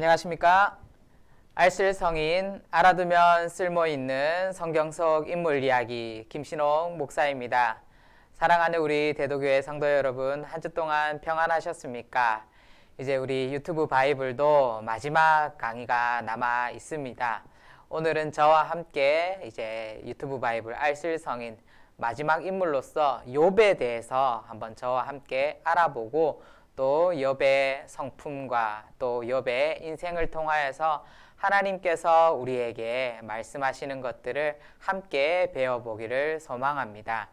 안녕하십니까? 알쓸성인, 알아두면 쓸모있는 성경 속 인물 이야기 김신옥 목사입니다. 사랑하는 우리 대도교회 성도 여러분, 한 주 동안 평안하셨습니까? 이제 우리 유튜브 바이블도 마지막 강의가 남아 있습니다. 오늘은 저와 함께 이제 유튜브 바이블 알쓸성인 마지막 인물로서 욥에 대해서 한번 저와 함께 알아보고 또 욥의 성품과 또 욥의 인생을 통하여서 하나님께서 우리에게 말씀하시는 것들을 함께 배워보기를 소망합니다.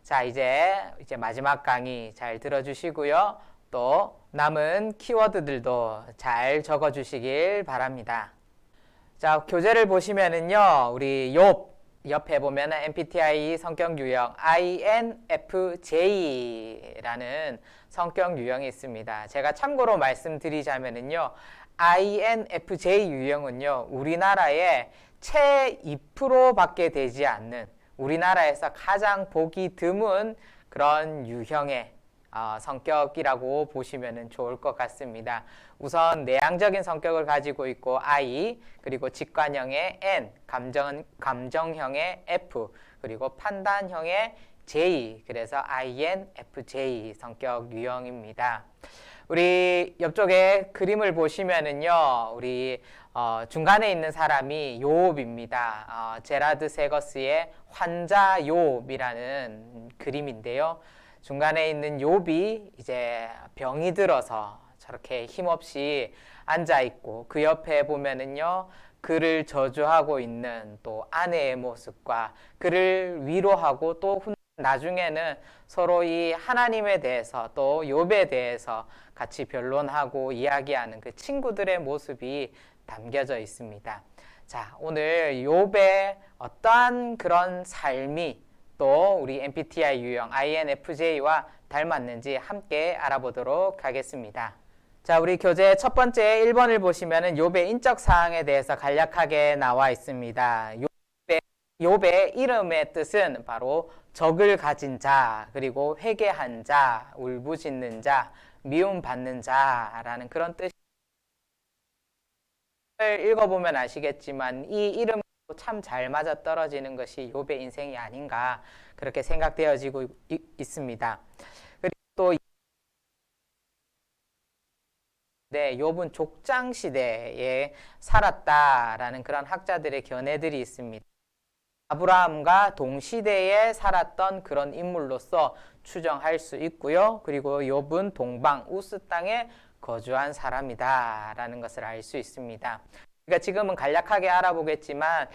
자, 이제 마지막 강의 잘 들어주시고요. 또 남은 키워드들도 잘 적어주시길 바랍니다. 자, 교재를 보시면은요, 우리 욥 옆에 보면은 MBTI 성격 유형 INFJ라는 성격 유형이 있습니다. 제가 참고로 말씀드리자면은요, INFJ 유형은요, 우리나라에 채 2%밖에 되지 않는 우리나라에서 가장 보기 드문 그런 유형의 성격이라고 보시면 좋을 것 같습니다. 우선 내향적인 성격을 가지고 있고 I, 그리고 직관형의 N, 감정형의 F, 그리고 판단형의 J, 그래서 INFJ 성격 유형입니다. 우리 옆쪽에 그림을 보시면은요, 우리 중간에 있는 사람이 욥입니다. 제라드 세거스의 환자 욥이라는 그림인데요. 중간에 있는 욥이 이제 병이 들어서 저렇게 힘없이 앉아 있고, 그 옆에 보면은요, 그를 저주하고 있는 또 아내의 모습과 그를 위로하고 또 나중에는 서로 이 하나님에 대해서 또 욥에 대해서 같이 변론하고 이야기하는 그 친구들의 모습이 담겨져 있습니다. 자, 오늘 욥의 어떠한 그런 삶이 또 우리 MBTI 유형 INFJ와 닮았는지 함께 알아보도록 하겠습니다. 자, 우리 교재 첫 번째 1번을 보시면은 욥의 인적 사항에 대해서 간략하게 나와 있습니다. 욥의 이름의 뜻은 바로 적을 가진 자, 그리고 회개한 자, 울부짖는 자, 미움받는 자라는 그런 뜻을 읽어보면 아시겠지만 이 이름도 참 잘 맞아떨어지는 것이 욥의 인생이 아닌가 그렇게 생각되어지고 있습니다. 그리고 또 욥은 족장 시대에 살았다라는 그런 학자들의 견해들이 있습니다. 아브라함과 동시대에 살았던 그런 인물로서 추정할 수 있고요. 그리고 욥은 동방 우스 땅에 거주한 사람이다라는 것을 알 수 있습니다. 그러니까 지금은 간략하게 알아보겠지만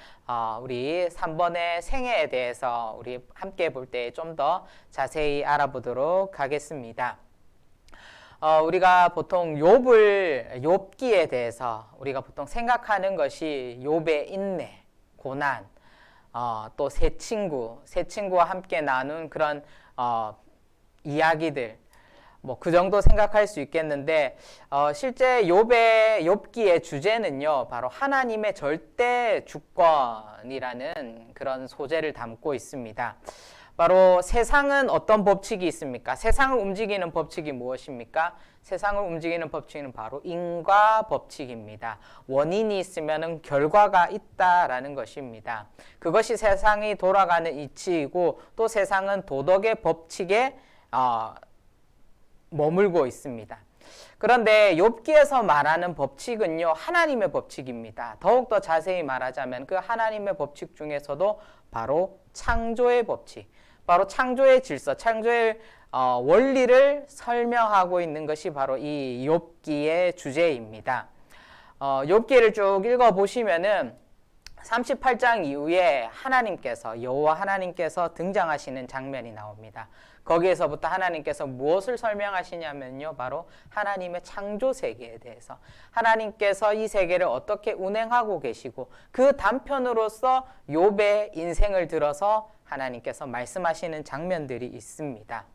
우리 3번의 생애에 대해서 우리 함께 볼 때 좀 더 자세히 알아보도록 하겠습니다. 우리가 보통 욥기에 대해서 우리가 보통 생각하는 것이 욥의 인내, 고난, 또 새 친구와 함께 나눈 그런 이야기들, 뭐 그 정도 생각할 수 있겠는데 실제 욥기의 주제는요, 바로 하나님의 절대 주권이라는 그런 소재를 담고 있습니다. 바로 세상은 어떤 법칙이 있습니까? 세상을 움직이는 법칙이 무엇입니까? 세상을 움직이는 법칙은 바로 인과 법칙입니다. 원인이 있으면 결과가 있다라는 것입니다. 그것이 세상이 돌아가는 이치이고 또 세상은 도덕의 법칙에 머물고 있습니다. 그런데 욥기에서 말하는 법칙은요, 하나님의 법칙입니다. 더욱더 자세히 말하자면 그 하나님의 법칙 중에서도 바로 창조의 법칙, 바로 창조의 질서, 창조의 원리를 설명하고 있는 것이 바로 이 욥기의 주제입니다. 욥기를 쭉 읽어보시면은 38장 이후에 여호와 하나님께서 등장하시는 장면이 나옵니다. 거기에서부터 하나님께서 무엇을 설명하시냐면요, 바로 하나님의 창조 세계에 대해서, 하나님께서 이 세계를 어떻게 운행하고 계시고 그 단편으로서 욥의 인생을 들어서 하나님께서 말씀하시는 장면들이 있습니다.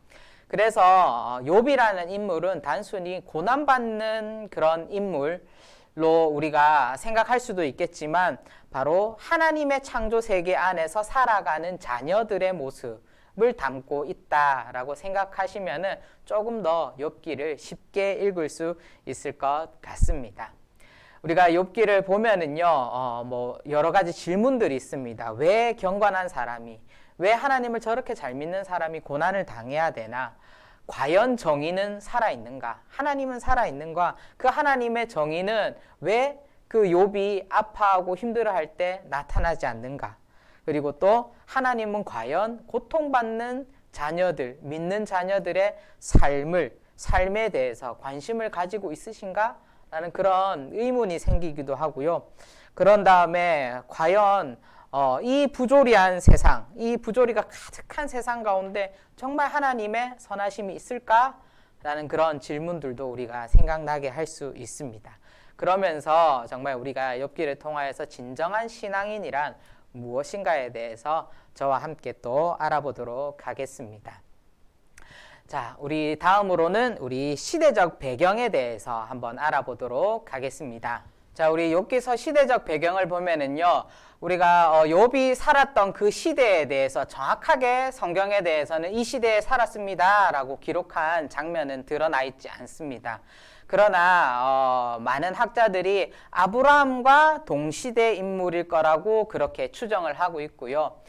그래서 욥이라는 인물은 단순히 고난받는 그런 인물 로 우리가 생각할 수도 있겠지만 바로 하나님의 창조 세계 안에서 살아가는 자녀들의 모습을 담고 있다라고 생각하시면은 조금 더 욥기를 쉽게 읽을 수 있을 것 같습니다. 우리가 욥기를 보면은요, 뭐 여러 가지 질문들이 있습니다. 왜 경건한 사람이, 왜 하나님을 저렇게 잘 믿는 사람이 고난을 당해야 되나? 과연 정의는 살아있는가? 하나님은 살아있는가? 그 하나님의 정의는 왜 그 욥이 아파하고 힘들어할 때 나타나지 않는가? 그리고 또 하나님은 과연 고통받는 자녀들, 믿는 자녀들의 삶에 대해서 관심을 가지고 있으신가? 라는 그런 의문이 생기기도 하고요. 그런 다음에 과연 이 부조리한 세상, 이 부조리가 가득한 세상 가운데 정말 하나님의 선하심이 있을까? 라는 그런 질문들도 우리가 생각나게 할 수 있습니다. 그러면서 정말 우리가 욥기를 통하여서 진정한 신앙인이란 무엇인가에 대해서 저와 함께 또 알아보도록 하겠습니다. 자, 우리 다음으로는 우리 시대적 배경에 대해서 한번 알아보도록 하겠습니다. 자, 우리 욥기서 시대적 배경을 보면은요, 우리가 욥이 살았던 그 시대에 대해서 정확하게 성경에 대해서는 이 시대에 살았습니다라고 기록한 장면은 드러나 있지 않습니다. 그러나 많은 학자들이 아브라함과 동시대 인물일 거라고 그렇게 추정을 하고 있고요.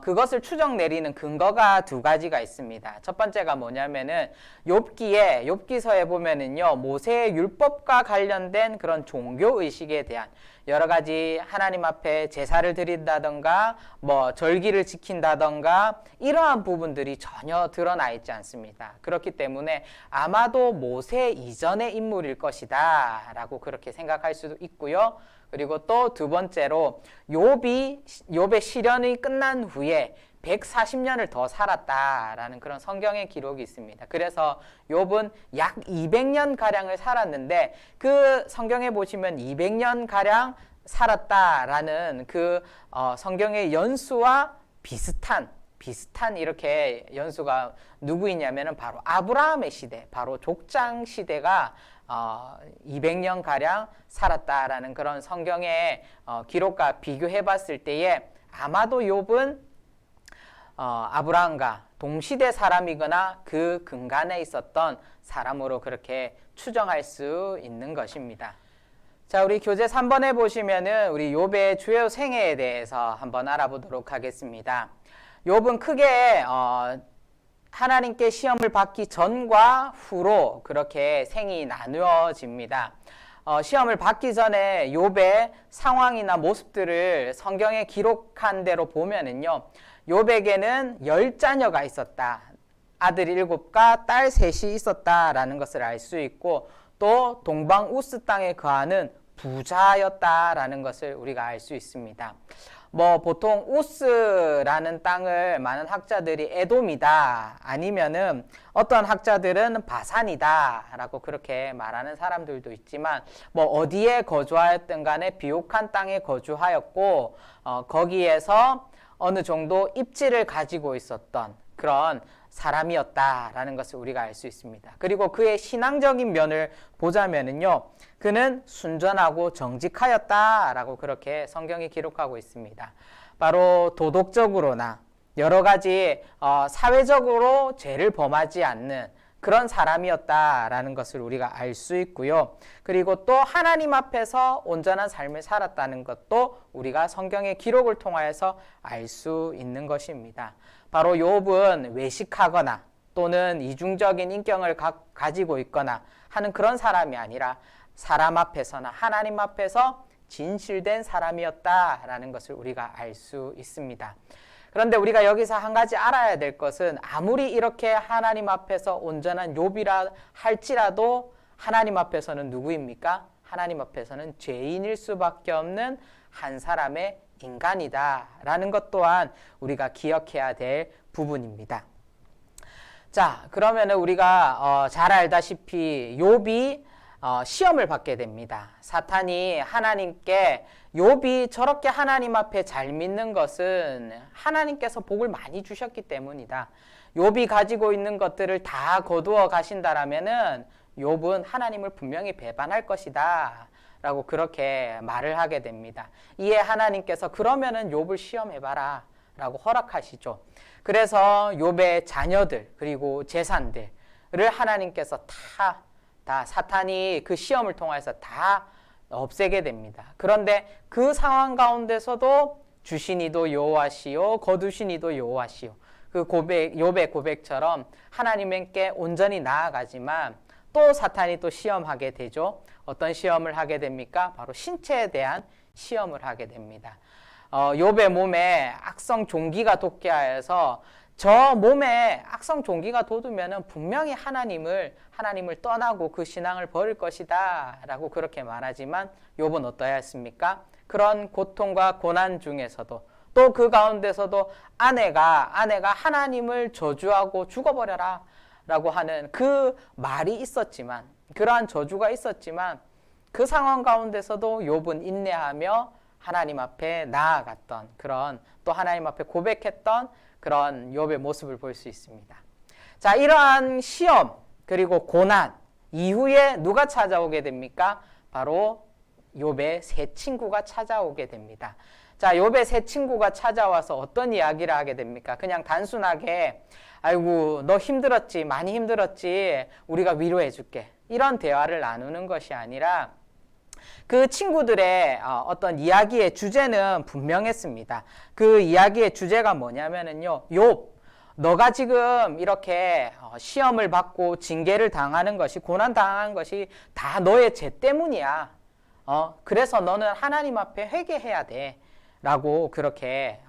그것을 추정 내리는 근거가 두 가지가 있습니다. 첫 번째가 뭐냐면은 욥기서에 보면은요, 모세의 율법과 관련된 그런 종교 의식에 대한 여러 가지 하나님 앞에 제사를 드린다던가 뭐 절기를 지킨다던가 이러한 부분들이 전혀 드러나 있지 않습니다. 그렇기 때문에 아마도 모세 이전의 인물일 것이다 라고 그렇게 생각할 수도 있고요. 그리고 또 두 번째로 욥의 시련이 끝난 후에 140년을 더 살았다라는 그런 성경의 기록이 있습니다. 그래서 욥은 약 200년 가량을 살았는데 그 성경에 보시면 200년 가량 살았다라는 그 성경의 연수와 비슷한 이렇게 연수가 누구이냐면은 바로 아브라함의 시대, 바로 족장 시대가 200년 가량 살았다라는 그런 성경의 기록과 비교해 봤을 때에 아마도 욥은 아브라함과 동시대 사람이거나 그 근간에 있었던 사람으로 그렇게 추정할 수 있는 것입니다. 자, 우리 교재 3번에 보시면은 우리 욥의 주요 생애에 대해서 한번 알아보도록 하겠습니다. 욥은 크게 하나님께 시험을 받기 전과 후로 그렇게 생이 나누어집니다. 시험을 받기 전에 욥의 상황이나 모습들을 성경에 기록한 대로 보면은요, 욥에게는 10자녀가 있었다. 아들 7과 딸 3이 있었다라는 것을 알 수 있고, 또 동방 우스 땅에 거하는 부자였다라는 것을 우리가 알 수 있습니다. 뭐 보통 우스라는 땅을 많은 학자들이 에돔이다, 아니면은 어떤 학자들은 바산이다 라고 그렇게 말하는 사람들도 있지만, 뭐 어디에 거주하였든 간에 비옥한 땅에 거주하였고 거기에서 어느 정도 입지를 가지고 있었던 그런 사람이었다라는 것을 우리가 알 수 있습니다. 그리고 그의 신앙적인 면을 보자면은요, 그는 순전하고 정직하였다라고 그렇게 성경이 기록하고 있습니다. 바로 도덕적으로나 여러 가지 사회적으로 죄를 범하지 않는 그런 사람이었다라는 것을 우리가 알 수 있고요. 그리고 또 하나님 앞에서 온전한 삶을 살았다는 것도 우리가 성경의 기록을 통하여서 알 수 있는 것입니다. 바로 욥은 외식하거나 또는 이중적인 인격을 가지고 있거나 하는 그런 사람이 아니라 사람 앞에서나 하나님 앞에서 진실된 사람이었다라는 것을 우리가 알 수 있습니다. 그런데 우리가 여기서 한 가지 알아야 될 것은, 아무리 이렇게 하나님 앞에서 온전한 욥이라 할지라도 하나님 앞에서는 누구입니까? 하나님 앞에서는 죄인일 수밖에 없는 한 사람의 인간이다라는 것 또한 우리가 기억해야 될 부분입니다. 자, 그러면은 우리가 잘 알다시피 욥이 시험을 받게 됩니다. 사탄이 하나님께, 욥이 저렇게 하나님 앞에 잘 믿는 것은 하나님께서 복을 많이 주셨기 때문이다. 욥이 가지고 있는 것들을 다 거두어 가신다라면은 욥은 하나님을 분명히 배반할 것이다 라고 그렇게 말을 하게 됩니다. 이에 하나님께서 그러면은 욥을 시험해봐라 라고 허락하시죠. 그래서 욥의 자녀들 그리고 재산들을 하나님께서 다 사탄이 그 시험을 통해서 다 없애게 됩니다. 그런데 그 상황 가운데서도 주시니도 여호와시요 거두시니도 여호와시요. 그 욥의 고백처럼 하나님께 온전히 나아가지만 또 사탄이 또 시험하게 되죠. 어떤 시험을 하게 됩니까? 바로 신체에 대한 시험을 하게 됩니다. 욥의 몸에 악성 종기가 돋게 하여서 저 몸에 악성 종기가 돋으면 분명히 하나님을 떠나고 그 신앙을 버릴 것이다 라고 그렇게 말하지만 욥은 어떠했습니까? 그런 고통과 고난 중에서도 또 그 가운데서도 아내가 하나님을 저주하고 죽어버려라 라고 하는 그 말이 있었지만, 그러한 저주가 있었지만 그 상황 가운데서도 욥은 인내하며 하나님 앞에 나아갔던, 그런 또 하나님 앞에 고백했던 그런 욥의 모습을 볼 수 있습니다. 자, 이러한 시험 그리고 고난 이후에 누가 찾아오게 됩니까? 바로 욥의 세 친구가 찾아오게 됩니다. 자, 욥의 세 친구가 찾아와서 어떤 이야기를 하게 됩니까? 그냥 단순하게 아이고 너 힘들었지, 많이 힘들었지, 우리가 위로해 줄게, 이런 대화를 나누는 것이 아니라 그 친구들의 어떤 이야기의 주제는 분명했습니다. 그 이야기의 주제가 뭐냐면은요, 욥, 너가 지금 이렇게 시험을 받고 징계를 당하는 것이, 고난 당하는 것이 다 너의 죄 때문이야. 그래서 너는 하나님 앞에 회개해야 돼 라고 그렇게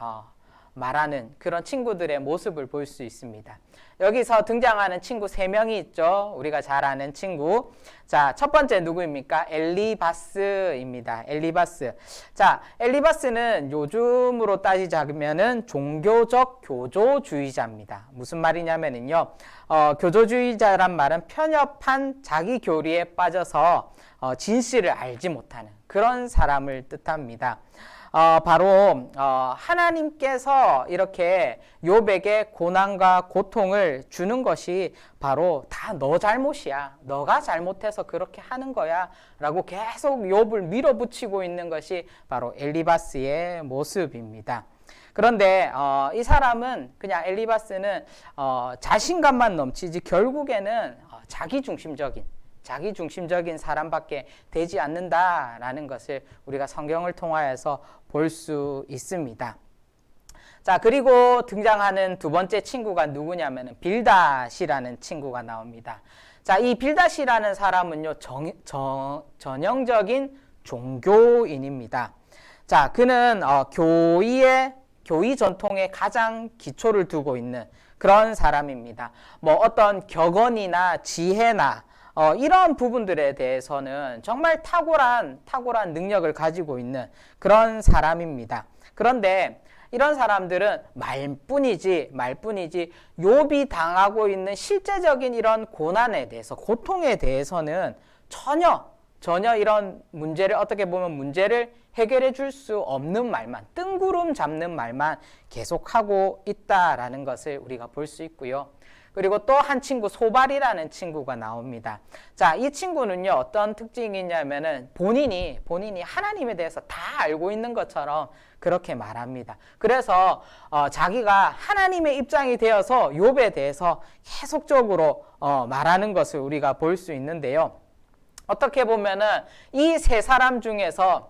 말하는 그런 친구들의 모습을 볼 수 있습니다. 여기서 등장하는 친구 3명이 있죠. 우리가 잘 아는 친구. 자, 첫 번째 누구입니까? 엘리바스입니다. 엘리바스. 자, 엘리바스는 요즘으로 따지자면은 종교적 교조주의자입니다. 무슨 말이냐면은요, 교조주의자란 말은 편협한 자기 교리에 빠져서 진실을 알지 못하는 그런 사람을 뜻합니다. 바로 하나님께서 이렇게 욥에게 고난과 고통을 주는 것이 바로 다 너 잘못이야, 너가 잘못해서 그렇게 하는 거야 라고 계속 욥을 밀어붙이고 있는 것이 바로 엘리바스의 모습입니다. 그런데 이 사람은, 그냥 엘리바스는 자신감만 넘치지 결국에는 자기중심적인 사람밖에 되지 않는다라는 것을 우리가 성경을 통하여서 볼 수 있습니다. 자, 그리고 등장하는 두 번째 친구가 누구냐면 빌닷이라는 친구가 나옵니다. 자, 이 빌닷이라는 사람은요, 전형적인 종교인입니다. 자, 그는 교의 전통에 가장 기초를 두고 있는 그런 사람입니다. 뭐 어떤 격언이나 지혜나 이런 부분들에 대해서는 정말 탁월한 능력을 가지고 있는 그런 사람입니다. 그런데 이런 사람들은 말뿐이지 욥이 당하고 있는 실제적인 이런 고난에 대해서, 고통에 대해서는 전혀 이런 문제를, 어떻게 보면 문제를 해결해 줄 수 없는 말만, 뜬구름 잡는 말만 계속하고 있다라는 것을 우리가 볼 수 있고요. 그리고 또 한 친구, 소발이라는 친구가 나옵니다. 자, 이 친구는요, 어떤 특징이 있냐면은 본인이 하나님에 대해서 다 알고 있는 것처럼 그렇게 말합니다. 그래서 자기가 하나님의 입장이 되어서 욥에 대해서 계속적으로 말하는 것을 우리가 볼 수 있는데요. 어떻게 보면은 이 세 사람 중에서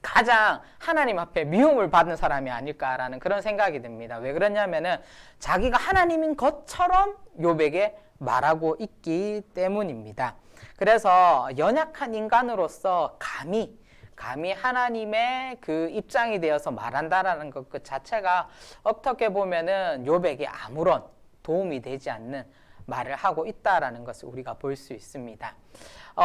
가장 하나님 앞에 미움을 받은 사람이 아닐까라는 그런 생각이 듭니다. 왜 그러냐면은 자기가 하나님인 것처럼 욥에게 말하고 있기 때문입니다. 그래서 연약한 인간으로서 감히 하나님의 그 입장이 되어서 말한다라는 것 그 자체가 어떻게 보면은 욥에게 아무런 도움이 되지 않는 말을 하고 있다라는 것을 우리가 볼 수 있습니다.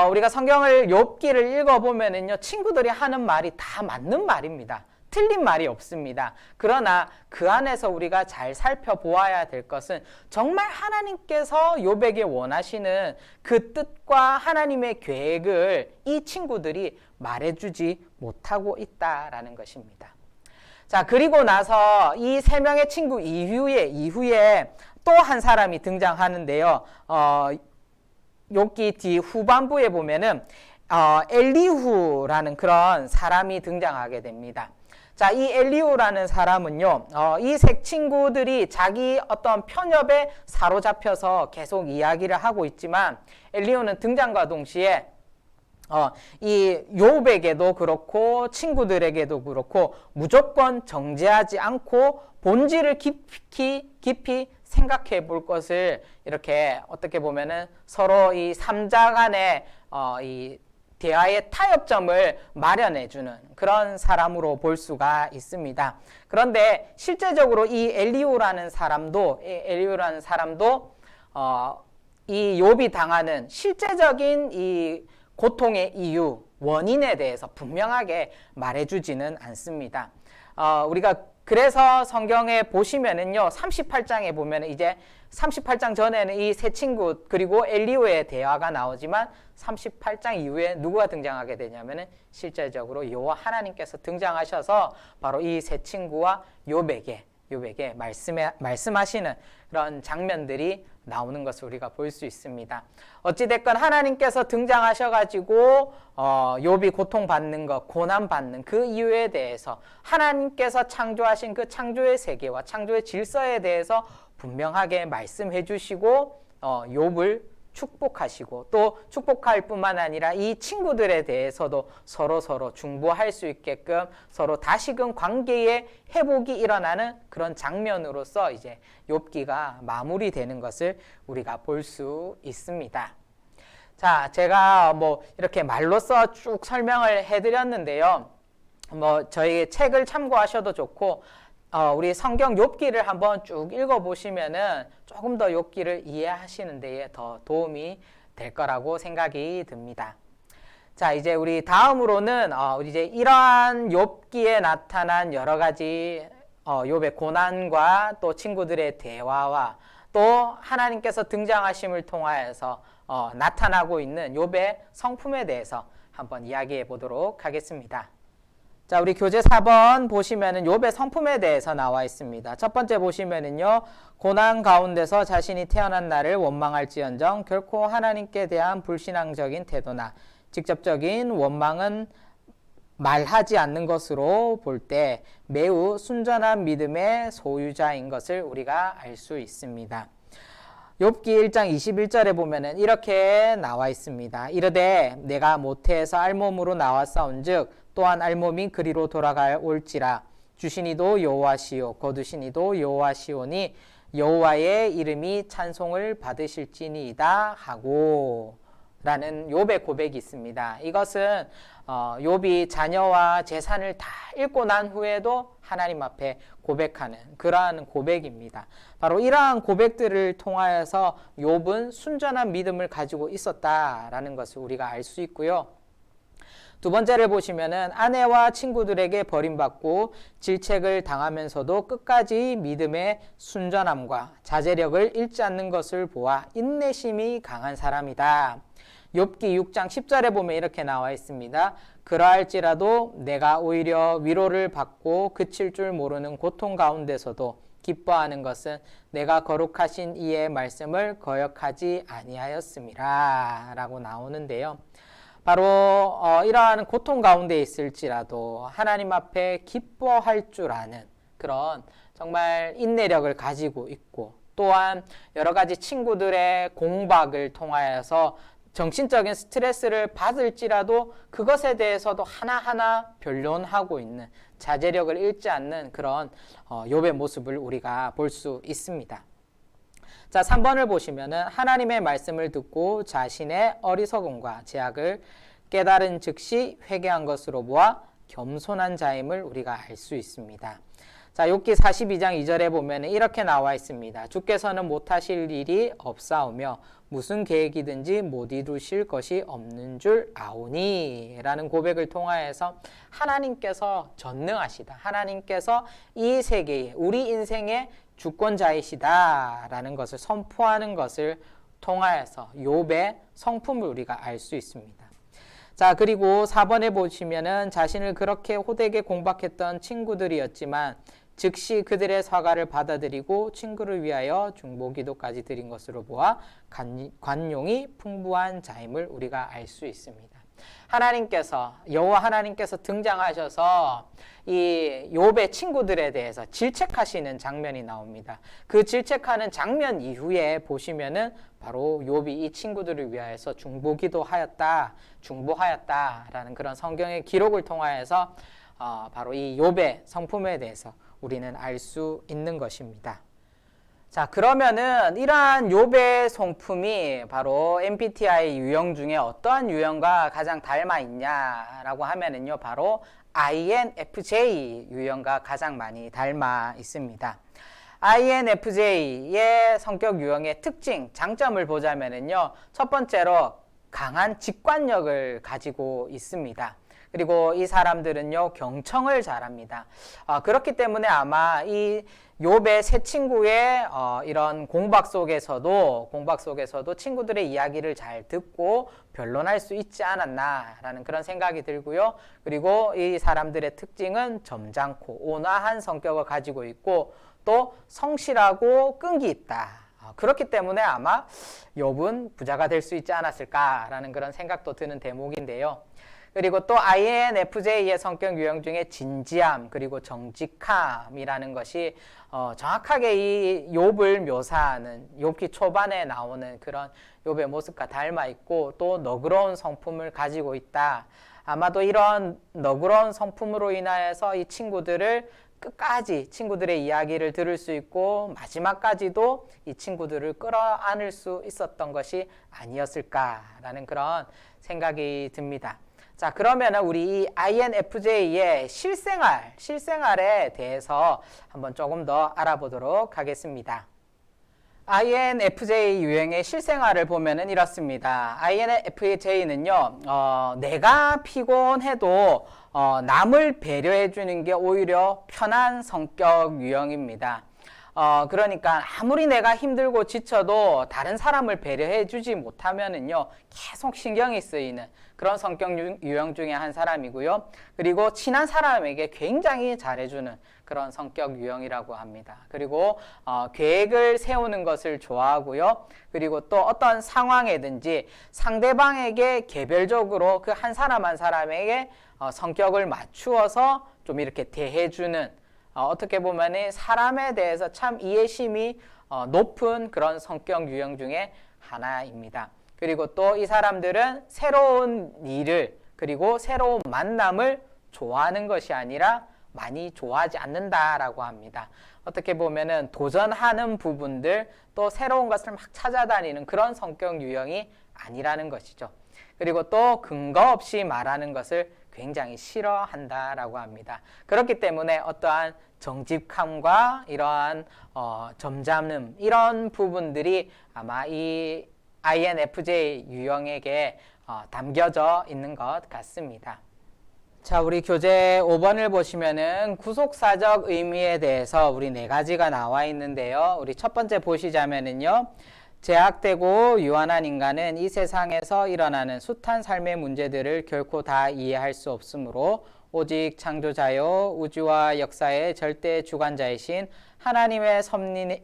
우리가 성경을 욥기를 읽어보면은요, 친구들이 하는 말이 다 맞는 말입니다. 틀린 말이 없습니다. 그러나 그 안에서 우리가 잘 살펴보아야 될 것은 정말 하나님께서 욥에게 원하시는 그 뜻과 하나님의 계획을 이 친구들이 말해주지 못하고 있다라는 것입니다. 자, 그리고 나서 이 세 명의 친구 이후에 또 한 사람이 등장하는데요. 욥기 뒤 후반부에 보면은 엘리후라는 그런 사람이 등장하게 됩니다. 자, 이 엘리후라는 사람은요, 이 세 친구들이 자기 어떤 편협에 사로잡혀서 계속 이야기를 하고 있지만 엘리후는 등장과 동시에 이 욥에게도 그렇고 친구들에게도 그렇고 무조건 정죄하지 않고 본질을 깊이 생각해 볼 것을 이렇게 어떻게 보면은 서로 이 삼자 간의 이 대화의 타협점을 마련해 주는 그런 사람으로 볼 수가 있습니다. 그런데 실제적으로 이 엘리후라는 사람도 이 욥이 당하는 실제적인 이 고통의 이유, 원인에 대해서 분명하게 말해주지는 않습니다. 우리가 그래서 성경에 보시면은요, 38장에 보면은 이제 38장 전에는 이 세 친구 그리고 엘리후의 대화가 나오지만 38장 이후에 누구가 등장하게 되냐면은 실제적으로 여호와 하나님께서 등장하셔서 바로 이 세 친구와 욥에게 말씀하시는 그런 장면들이 나오는 것을 우리가 볼 수 있습니다. 어찌됐건 하나님께서 등장하셔가지고 욥이 고통받는 것, 고난받는 그 이유에 대해서 하나님께서 창조하신 그 창조의 세계와 창조의 질서에 대해서 분명하게 말씀해 주시고 욥을 축복하시고 또 축복할 뿐만 아니라 이 친구들에 대해서도 서로 중보할 수 있게끔 서로 다시금 관계의 회복이 일어나는 그런 장면으로서 이제 욥기가 마무리되는 것을 우리가 볼 수 있습니다. 자, 제가 이렇게 말로써 쭉 설명을 해드렸는데요. 저희 책을 참고하셔도 좋고 우리 성경 욥기를 한번 쭉 읽어보시면은 조금 더 욥기를 이해하시는 데에 더 도움이 될 거라고 생각이 듭니다. 자, 이제 우리 다음으로는 이제 이러한 욥기에 나타난 여러 가지 욥의 고난과 또 친구들의 대화와 또 하나님께서 등장하심을 통하여서 나타나고 있는 욥의 성품에 대해서 한번 이야기해 보도록 하겠습니다. 자, 우리 교재 4번 보시면은 욥의 성품에 대해서 나와 있습니다. 첫 번째 보시면은요, 고난 가운데서 자신이 태어난 날을 원망할지언정 결코 하나님께 대한 불신앙적인 태도나 직접적인 원망은 말하지 않는 것으로 볼 때 매우 순전한 믿음의 소유자인 것을 우리가 알 수 있습니다. 욥기 1장 21절에 보면은 이렇게 나와 있습니다. 이르되 내가 모태에서 알몸으로 나왔사온즉 또한 알몸이 그리로 돌아갈 올지라 주시니도 여호와시오 거두시니도 여호와시오니 여호와의 이름이 찬송을 받으실지니이다 하고 라는 욥의 고백이 있습니다. 이것은 욥이 자녀와 재산을 다 잃고 난 후에도 하나님 앞에 고백하는 그러한 고백입니다. 바로 이러한 고백들을 통하여서 욥은 순전한 믿음을 가지고 있었다라는 것을 우리가 알 수 있고요. 두 번째를 보시면은 아내와 친구들에게 버림받고 질책을 당하면서도 끝까지 믿음의 순전함과 자제력을 잃지 않는 것을 보아 인내심이 강한 사람이다. 욥기 6장 10절에 보면 이렇게 나와 있습니다. 그러할지라도 내가 오히려 위로를 받고 그칠 줄 모르는 고통 가운데서도 기뻐하는 것은 내가 거룩하신 이의 말씀을 거역하지 아니하였음이라 라고 나오는데요. 바로 이러한 고통 가운데 있을지라도 하나님 앞에 기뻐할 줄 아는 그런 정말 인내력을 가지고 있고 또한 여러 가지 친구들의 공박을 통하여서 정신적인 스트레스를 받을지라도 그것에 대해서도 하나하나 변론하고 있는 자제력을 잃지 않는 그런 욥의 모습을 우리가 볼 수 있습니다. 자, 3번을 보시면은 하나님의 말씀을 듣고 자신의 어리석음과 죄악을 깨달은 즉시 회개한 것으로 보아 겸손한 자임을 우리가 알 수 있습니다. 자, 욥기 42장 2절에 보면 이렇게 나와 있습니다. 주께서는 못하실 일이 없사오며 무슨 계획이든지 못 이루실 것이 없는 줄 아오니 라는 고백을 통하여서 하나님께서 전능하시다. 하나님께서 이 세계에 우리 인생의 주권자이시다 라는 것을 선포하는 것을 통하여서 욥의 성품을 우리가 알 수 있습니다. 자, 그리고 4번에 보시면은 자신을 그렇게 호되게 공박했던 친구들이었지만 즉시 그들의 사과를 받아들이고 친구를 위하여 중보기도까지 드린 것으로 보아 관용이 풍부한 자임을 우리가 알 수 있습니다. 하나님께서 여호와 하나님께서 등장하셔서 이 욥의 친구들에 대해서 질책하시는 장면이 나옵니다. 그 질책하는 장면 이후에 보시면은 바로 욥이 이 친구들을 위하여서 중보하였다라는 그런 성경의 기록을 통하여서 바로 이 욥의 성품에 대해서 우리는 알 수 있는 것입니다. 자, 그러면은 이러한 욥의 성품이 바로 MBTI 유형 중에 어떠한 유형과 가장 닮아 있냐라고 하면은요, 바로 INFJ 유형과 가장 많이 닮아 있습니다. INFJ의 성격 유형의 특징, 장점을 보자면은요, 첫 번째로 강한 직관력을 가지고 있습니다. 그리고 이 사람들은요, 경청을 잘합니다. 그렇기 때문에 아마 이 욥의 세 친구의 이런 공박 속에서도 친구들의 이야기를 잘 듣고 변론할 수 있지 않았나라는 그런 생각이 들고요. 그리고 이 사람들의 특징은 점잖고 온화한 성격을 가지고 있고 또 성실하고 끈기 있다. 그렇기 때문에 아마 욥은 부자가 될 수 있지 않았을까라는 그런 생각도 드는 대목인데요. 그리고 또 INFJ의 성격 유형 중에 진지함 그리고 정직함이라는 것이 정확하게 이 욥을 묘사하는 욥기 초반에 나오는 그런 욥의 모습과 닮아 있고 또 너그러운 성품을 가지고 있다. 아마도 이런 너그러운 성품으로 인하여서 이 친구들을 끝까지 친구들의 이야기를 들을 수 있고 마지막까지도 이 친구들을 끌어안을 수 있었던 것이 아니었을까라는 그런 생각이 듭니다. 자, 그러면 우리 이 INFJ의 실생활에 대해서 한번 조금 더 알아보도록 하겠습니다. INFJ 유형의 실생활을 보면은 이렇습니다. INFJ는요, 내가 피곤해도 남을 배려해 주는 게 오히려 편한 성격 유형입니다. 그러니까 아무리 내가 힘들고 지쳐도 다른 사람을 배려해 주지 못하면은요, 계속 신경이 쓰이는 그런 성격 유형 중에 한 사람이고요. 그리고 친한 사람에게 굉장히 잘해주는 그런 성격 유형이라고 합니다. 그리고 계획을 세우는 것을 좋아하고요. 그리고 또 어떤 상황에든지 상대방에게 개별적으로 그 한 사람 한 사람에게 성격을 맞추어서 좀 이렇게 대해주는 어떻게 보면 사람에 대해서 참 이해심이 높은 그런 성격 유형 중에 하나입니다. 그리고 또 이 사람들은 새로운 일을 그리고 새로운 만남을 좋아하는 것이 아니라 많이 좋아하지 않는다라고 합니다. 어떻게 보면은 도전하는 부분들 또 새로운 것을 막 찾아다니는 그런 성격 유형이 아니라는 것이죠. 그리고 또 근거 없이 말하는 것을 굉장히 싫어한다라고 합니다. 그렇기 때문에 어떠한 정직함과 이러한 점잖음 이런 부분들이 아마 이 INFJ 유형에게 담겨져 있는 것 같습니다. 자, 우리 교재 5번을 보시면은 구속사적 의미에 대해서 우리 네 가지가 나와 있는데요. 우리 첫 번째 보시자면은요. 제약되고 유한한 인간은 이 세상에서 일어나는 숱한 삶의 문제들을 결코 다 이해할 수 없으므로 오직 창조자요 우주와 역사의 절대 주관자이신 하나님의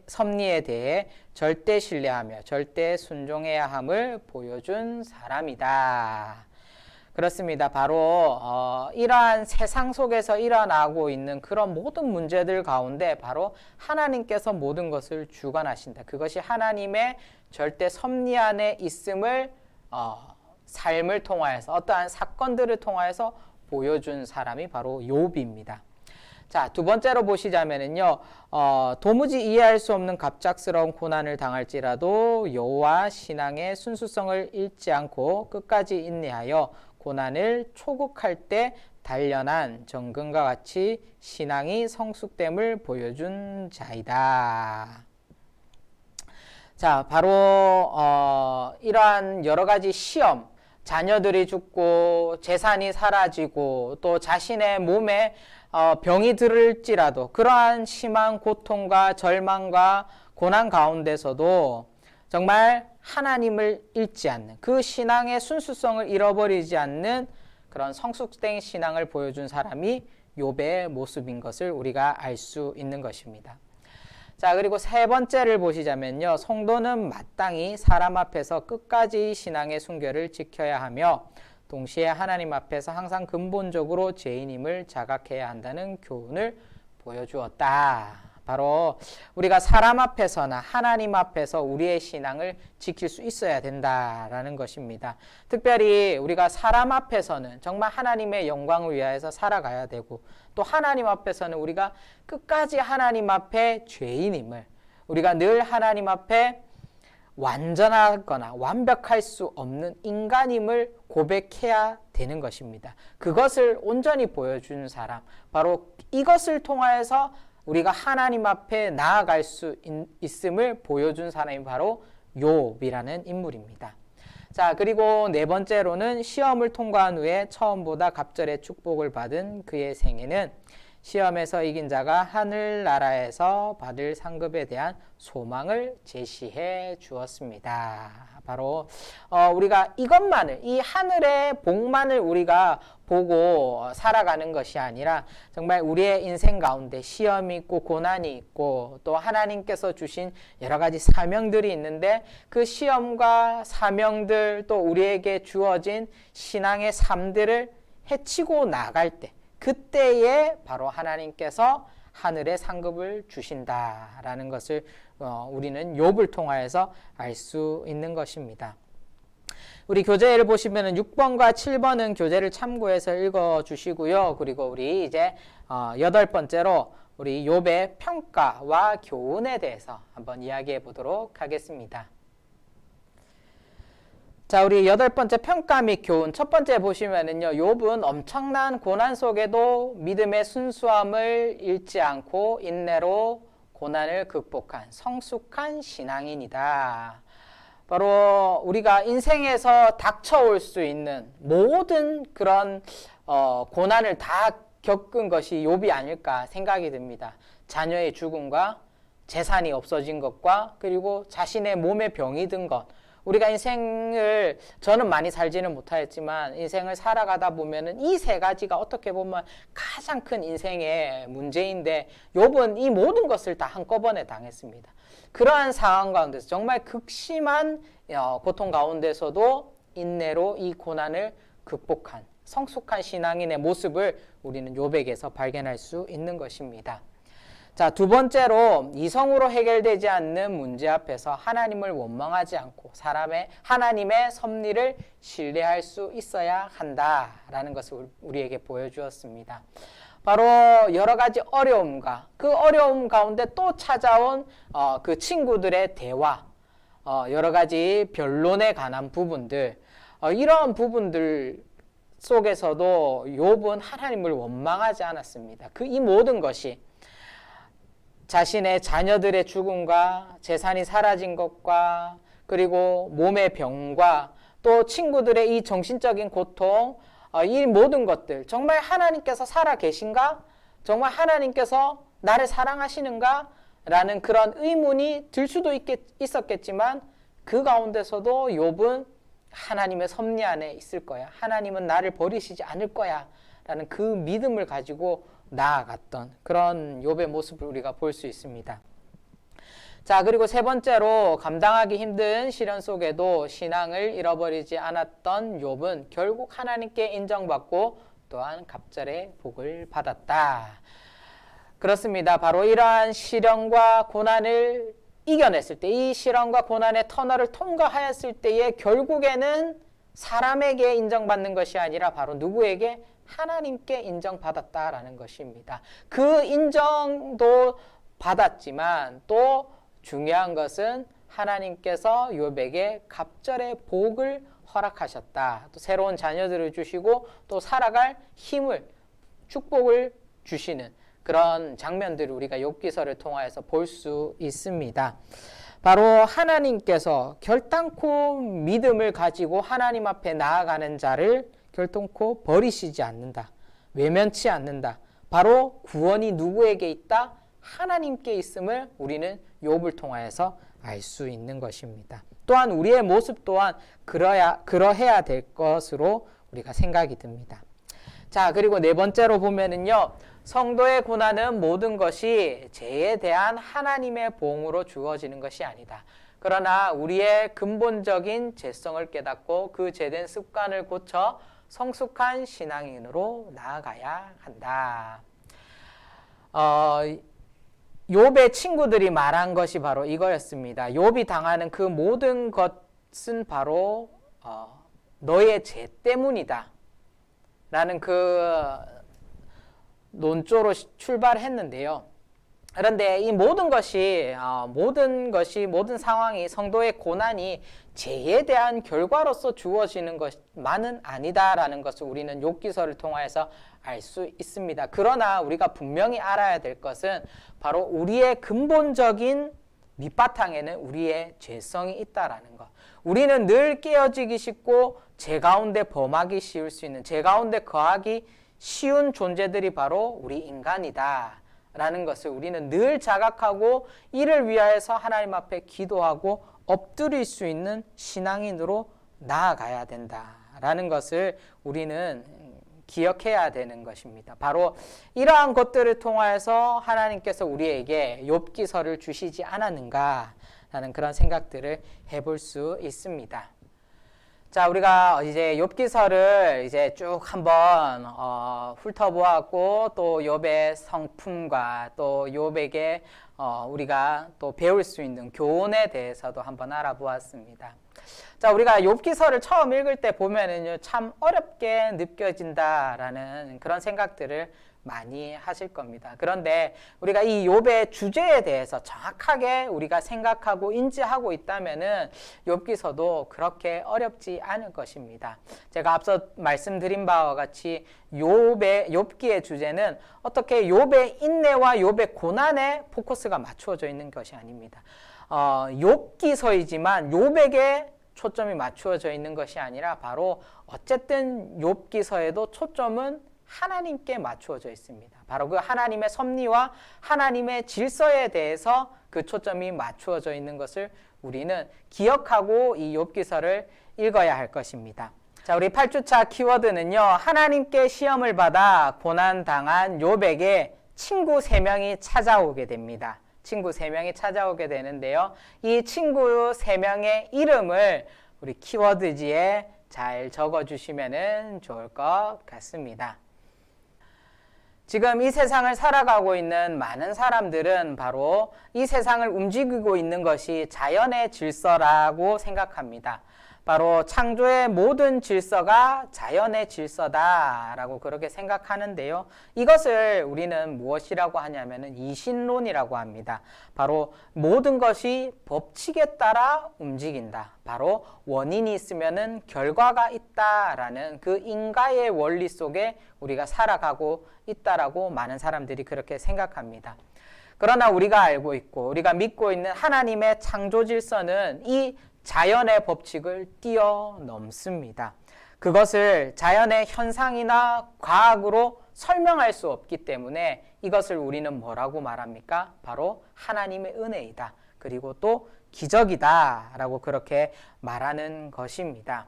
섭리에 대해 절대 신뢰하며 절대 순종해야 함을 보여준 사람이다. 그렇습니다. 바로 이러한 세상 속에서 일어나고 있는 그런 모든 문제들 가운데 바로 하나님께서 모든 것을 주관하신다. 그것이 하나님의 절대 섭리 안에 있음을 삶을 통하여서 어떠한 사건들을 통하여서 보여준 사람이 바로 욥입니다. 자, 두 번째로 보시자면은요, 도무지 이해할 수 없는 갑작스러운 고난을 당할지라도 여호와 신앙의 순수성을 잃지 않고 끝까지 인내하여 고난을 초국할 때 단련한 정금과 같이 신앙이 성숙됨을 보여준 자이다. 자, 바로 이러한 여러 가지 시험, 자녀들이 죽고 재산이 사라지고 또 자신의 몸에 병이 들을지라도 그러한 심한 고통과 절망과 고난 가운데서도 정말 하나님을 잃지 않는 그 신앙의 순수성을 잃어버리지 않는 그런 성숙된 신앙을 보여준 사람이 욥의 모습인 것을 우리가 알 수 있는 것입니다. 자, 그리고 세 번째를 보시자면요. 성도는 마땅히 사람 앞에서 끝까지 신앙의 순결을 지켜야 하며 동시에 하나님 앞에서 항상 근본적으로 죄인임을 자각해야 한다는 교훈을 보여주었다. 바로 우리가 사람 앞에서나 하나님 앞에서 우리의 신앙을 지킬 수 있어야 된다라는 것입니다. 특별히 우리가 사람 앞에서는 정말 하나님의 영광을 위하여서 살아가야 되고, 또 하나님 앞에서는 우리가 끝까지 하나님 앞에 죄인임을, 우리가 늘 하나님 앞에 완전하거나 완벽할 수 없는 인간임을 고백해야 되는 것입니다. 그것을 온전히 보여준 사람, 바로 이것을 통하여서 우리가 하나님 앞에 나아갈 수 있음을 보여준 사람이 바로 욥이라는 인물입니다. 자, 그리고 네 번째로는 시험을 통과한 후에 처음보다 갑절의 축복을 받은 그의 생애는 시험에서 이긴 자가 하늘나라에서 받을 상급에 대한 소망을 제시해 주었습니다. 바로 우리가 이것만을, 이 하늘의 복만을 우리가 보고 살아가는 것이 아니라 정말 우리의 인생 가운데 시험이 있고 고난이 있고 또 하나님께서 주신 여러 가지 사명들이 있는데, 그 시험과 사명들 또 우리에게 주어진 신앙의 삶들을 헤치고 나갈 때, 그때에 바로 하나님께서 하늘의 상급을 주신다라는 것을 우리는 욥을 통하여서 알 수 있는 것입니다. 우리 교재를 보시면은 6번과 7번은 교재를 참고해서 읽어 주시고요. 그리고 우리 이제 8번째로 우리 욥의 평가와 교훈에 대해서 한번 이야기해 보도록 하겠습니다. 자, 우리 8번째 평가 및 교훈. 첫 번째 보시면은요, 욥은 엄청난 고난 속에도 믿음의 순수함을 잃지 않고 인내로 고난을 극복한 성숙한 신앙인이다. 바로 우리가 인생에서 닥쳐올 수 있는 모든 그런 고난을 다 겪은 것이 욥이 아닐까 생각이 듭니다. 자녀의 죽음과 재산이 없어진 것과 그리고 자신의 몸에 병이 든 것. 우리가 인생을, 저는 많이 살지는 못하였지만 인생을 살아가다 보면은 이 세 가지가 어떻게 보면 가장 큰 인생의 문제인데, 욥은 이 모든 것을 다 한꺼번에 당했습니다. 그러한 상황 가운데서 정말 극심한 고통 가운데서도 인내로 이 고난을 극복한 성숙한 신앙인의 모습을 우리는 욥에게서 발견할 수 있는 것입니다. 자, 두 번째로 이성으로 해결되지 않는 문제 앞에서 하나님을 원망하지 않고 하나님의 섭리를 신뢰할 수 있어야 한다라는 것을 우리에게 보여주었습니다. 바로 여러 가지 어려움과 그 어려움 가운데 또 찾아온 그 친구들의 대화, 여러 가지 변론에 관한 부분들, 이러한 부분들 속에서도 욥은 하나님을 원망하지 않았습니다. 이 모든 것이 자신의 자녀들의 죽음과 재산이 사라진 것과 그리고 몸의 병과 또 친구들의 이 정신적인 고통, 이 모든 것들, 정말 하나님께서 살아 계신가? 정말 하나님께서 나를 사랑하시는가? 라는 그런 의문이 들 수도 있었겠지만, 그 가운데서도 욥은 하나님의 섭리 안에 있을 거야, 하나님은 나를 버리시지 않을 거야 라는 그 믿음을 가지고 나아갔던 그런 욥의 모습을 우리가 볼 수 있습니다. 자, 그리고 세 번째로 감당하기 힘든 시련 속에도 신앙을 잃어버리지 않았던 욥은 결국 하나님께 인정받고 또한 갑절의 복을 받았다. 그렇습니다. 바로 이러한 시련과 고난을 이겨냈을 때, 이 시련과 고난의 터널을 통과하였을 때에 결국에는 사람에게 인정받는 것이 아니라 바로 누구에게? 하나님께 인정받았다라는 것입니다. 그 인정도 받았지만 또 중요한 것은 하나님께서 욥에게 갑절의 복을 허락하셨다. 또 새로운 자녀들을 주시고 또 살아갈 힘을, 축복을 주시는 그런 장면들을 우리가 욥기서를 통하여서 볼 수 있습니다. 바로 하나님께서 결단코 믿음을 가지고 하나님 앞에 나아가는 자를 결단코 버리시지 않는다. 외면치 않는다. 바로 구원이 누구에게 있다? 하나님께 있음을 우리는 욥을 통하여서 알 수 있는 것입니다. 또한 우리의 모습 또한 그러해야 될 것으로 우리가 생각이 듭니다. 자, 그리고 네 번째로 보면은요, 성도의 고난은 모든 것이 죄에 대한 하나님의 보응으로 주어지는 것이 아니다. 그러나 우리의 근본적인 죄성을 깨닫고 그 죄된 습관을 고쳐 성숙한 신앙인으로 나아가야 한다. 욥의 친구들이 말한 것이 바로 이거였습니다. 욥이 당하는 그 모든 것은 바로 너의 죄 때문이다 라는 그 논조로 출발했는데요. 그런데 이 모든 상황이, 성도의 고난이 죄에 대한 결과로서 주어지는 것만은 아니다라는 것을 우리는 욥기서를 통해서 알 수 있습니다. 그러나 우리가 분명히 알아야 될 것은 바로 우리의 근본적인 밑바탕에는 우리의 죄성이 있다라는 것. 우리는 늘 깨어지기 쉽고 죄 가운데 범하기 쉬울 수 있는, 죄 가운데 거하기 쉬운 존재들이 바로 우리 인간이다 라는 것을 우리는 늘 자각하고 이를 위하여서 하나님 앞에 기도하고 엎드릴 수 있는 신앙인으로 나아가야 된다라는 것을 우리는 기억해야 되는 것입니다. 바로 이러한 것들을 통하여서 하나님께서 우리에게 욥기서를 주시지 않았는가 라는 그런 생각들을 해볼 수 있습니다. 자, 우리가 이제 욥기서를 이제 쭉 한번 훑어보았고, 또 욥의 성품과 또 욥에게 우리가 또 배울 수 있는 교훈에 대해서도 한번 알아보았습니다. 자, 우리가 욥기서를 처음 읽을 때 보면은요, 참 어렵게 느껴진다라는 그런 생각들을 많이 하실 겁니다. 그런데 우리가 이 욥의 주제에 대해서 정확하게 우리가 생각하고 인지하고 있다면은 욥기서도 그렇게 어렵지 않을 것입니다. 제가 앞서 말씀드린 바와 같이 욥기의 주제는 어떻게 욥의 인내와 욥의 고난에 포커스가 맞추어져 있는 것이 아닙니다. 욥기서이지만 욥에게 초점이 맞추어져 있는 것이 아니라 바로 어쨌든 욥기서에도 초점은 하나님께 맞추어져 있습니다. 바로 그 하나님의 섭리와 하나님의 질서에 대해서 그 초점이 맞추어져 있는 것을 우리는 기억하고 이 욥기서를 읽어야 할 것입니다. 자, 우리 8주차 키워드는요, 하나님께 시험을 받아 고난당한 욥에게 친구 3명이 찾아오게 됩니다. 친구 3명이 찾아오게 되는데요. 이 친구 3명의 이름을 우리 키워드지에 잘 적어주시면 좋을 것 같습니다. 지금 이 세상을 살아가고 있는 많은 사람들은 바로 이 세상을 움직이고 있는 것이 자연의 질서라고 생각합니다. 바로 창조의 모든 질서가 자연의 질서다라고 그렇게 생각하는데요. 이것을 우리는 무엇이라고 하냐면은 이신론이라고 합니다. 바로 모든 것이 법칙에 따라 움직인다. 바로 원인이 있으면은 결과가 있다라는 그 인과의 원리 속에 우리가 살아가고 있다라고 많은 사람들이 그렇게 생각합니다. 그러나 우리가 알고 있고 우리가 믿고 있는 하나님의 창조 질서는 이 자연의 법칙을 뛰어넘습니다. 그것을 자연의 현상이나 과학으로 설명할 수 없기 때문에 이것을 우리는 뭐라고 말합니까? 바로 하나님의 은혜이다. 그리고 또 기적이다 라고 그렇게 말하는 것입니다.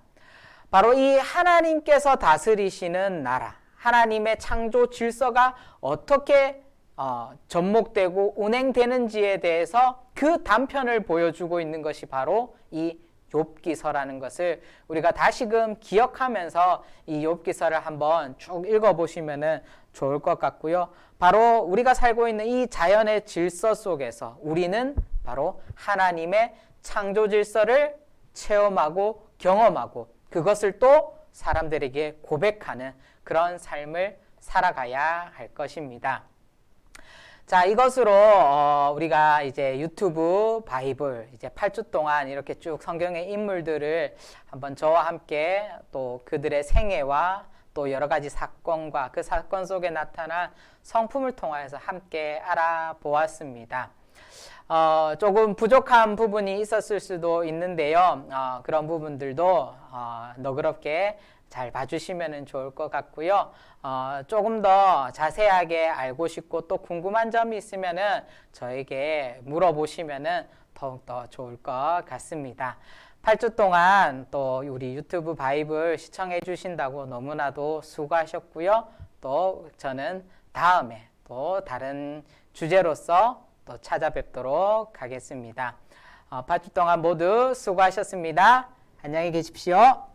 바로 이 하나님께서 다스리시는 나라, 하나님의 창조 질서가 어떻게 접목되고 운행되는지에 대해서 그 단편을 보여주고 있는 것이 바로 이 욥기서라는 것을 우리가 다시금 기억하면서 이 욥기서를 한번 쭉 읽어보시면 좋을 것 같고요. 바로 우리가 살고 있는 이 자연의 질서 속에서 우리는 바로 하나님의 창조 질서를 체험하고 경험하고 그것을 또 사람들에게 고백하는 그런 삶을 살아가야 할 것입니다. 자, 이것으로 우리가 이제 유튜브 바이블 이제 8주 동안 이렇게 쭉 성경의 인물들을 한번 저와 함께 또 그들의 생애와 또 여러 가지 사건과 그 사건 속에 나타난 성품을 통해서 함께 알아보았습니다. 조금 부족한 부분이 있었을 수도 있는데요. 그런 부분들도 너그럽게 잘 봐주시면 좋을 것 같고요. 조금 더 자세하게 알고 싶고 또 궁금한 점이 있으면 저에게 물어보시면 더욱더 좋을 것 같습니다. 8주 동안 또 우리 유튜브 바이블 시청해 주신다고 너무나도 수고하셨고요. 또 저는 다음에 또 다른 주제로서 또 찾아뵙도록 하겠습니다. 8주 동안 모두 수고하셨습니다. 안녕히 계십시오.